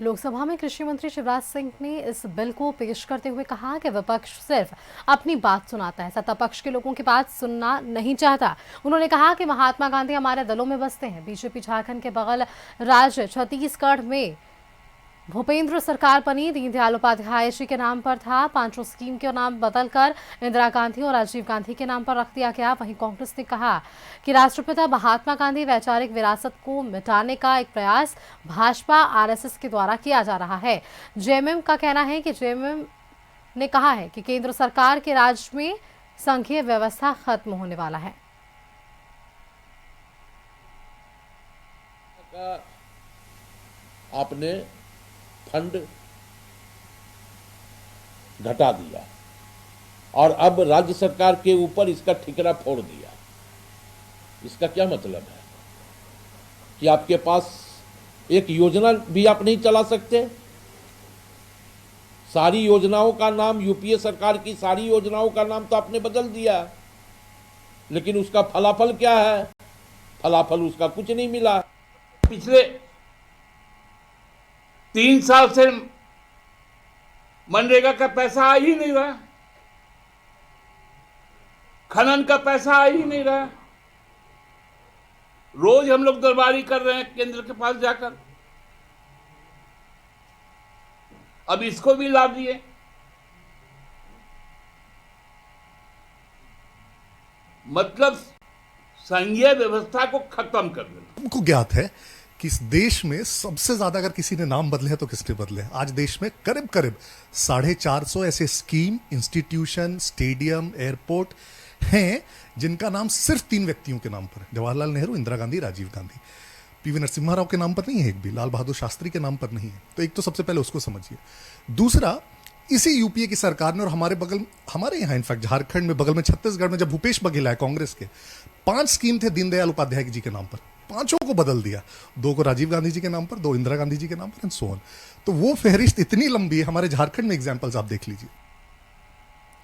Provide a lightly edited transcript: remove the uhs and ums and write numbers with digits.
लोकसभा में कृषि मंत्री शिवराज सिंह ने इस बिल को पेश करते हुए कहा कि विपक्ष सिर्फ अपनी बात सुनाता है, सत्ता पक्ष के लोगों की बात सुनना नहीं चाहता। उन्होंने कहा कि महात्मा गांधी हमारे दिलों में बसते हैं। बीजेपी झारखंड के बगल राज्य छत्तीसगढ़ में भूपेंद्र सरकार बनी, दीनदयाल उपाध्याय जी के नाम पर था। 5 स्कीम के नाम बदलकर इंदिरा गांधी और राजीव गांधी के नाम पर रख दिया गया। वहीं कांग्रेस ने कहा कि राष्ट्रपिता महात्मा गांधी वैचारिक विरासत को मिटाने का एक प्रयास भाजपा आरएसएस के द्वारा किया जा रहा है। जेएमएम का कहना है कि जेएमएम ने कहा है कि केंद्र सरकार के राज में संघीय व्यवस्था खत्म होने वाला है। आपने फंड घटा दिया और अब राज्य सरकार के ऊपर इसका ठिकरा फोड़ दिया। इसका क्या मतलब है कि आपके पास एक योजना भी आप नहीं चला सकते? सारी योजनाओं का नाम, यूपीए सरकार की सारी योजनाओं का नाम तो आपने बदल दिया, लेकिन उसका फलाफल क्या है? फलाफल उसका कुछ नहीं मिला। पिछले 3 साल से मनरेगा का पैसा आ ही नहीं रहा, खनन का पैसा आ ही नहीं रहा। रोज हम लोग दरबारी कर रहे हैं केंद्र के पास जाकर, अब इसको भी ला दिए। मतलब संघीय व्यवस्था को खत्म कर देना। हमको ज्ञात है कि इस देश में सबसे ज्यादा अगर किसी ने नाम बदले हैं तो किसने बदले हैं? आज देश में करीब करीब 450 ऐसे स्कीम, इंस्टीट्यूशन, स्टेडियम, एयरपोर्ट हैं जिनका नाम सिर्फ 3 व्यक्तियों के नाम पर है। जवाहरलाल नेहरू, इंदिरा गांधी, राजीव गांधी। पीवी नरसिम्हा राव के नाम पर नहीं है एक भी, लाल बहादुर शास्त्री के नाम पर नहीं है। तो एक तो सबसे पहले उसको समझिए। दूसरा, इसी यूपीए की सरकार ने और हमारे यहाँ इनफैक्ट झारखंड में, बगल में छत्तीसगढ़ में जब भूपेश बघेल आए कांग्रेस के, 5 स्कीम थे दीनदयाल उपाध्याय जी के नाम पर, 5 को बदल दिया। 2 को राजीव गांधी जी के नाम पर, 2 इंदिरा गांधी जी के नाम पर, एंड सो ऑन। तो वो फहरिस्त इतनी लंबी है, हमारे झारखंड में एग्जाम्पल्स आप देख लीजिए।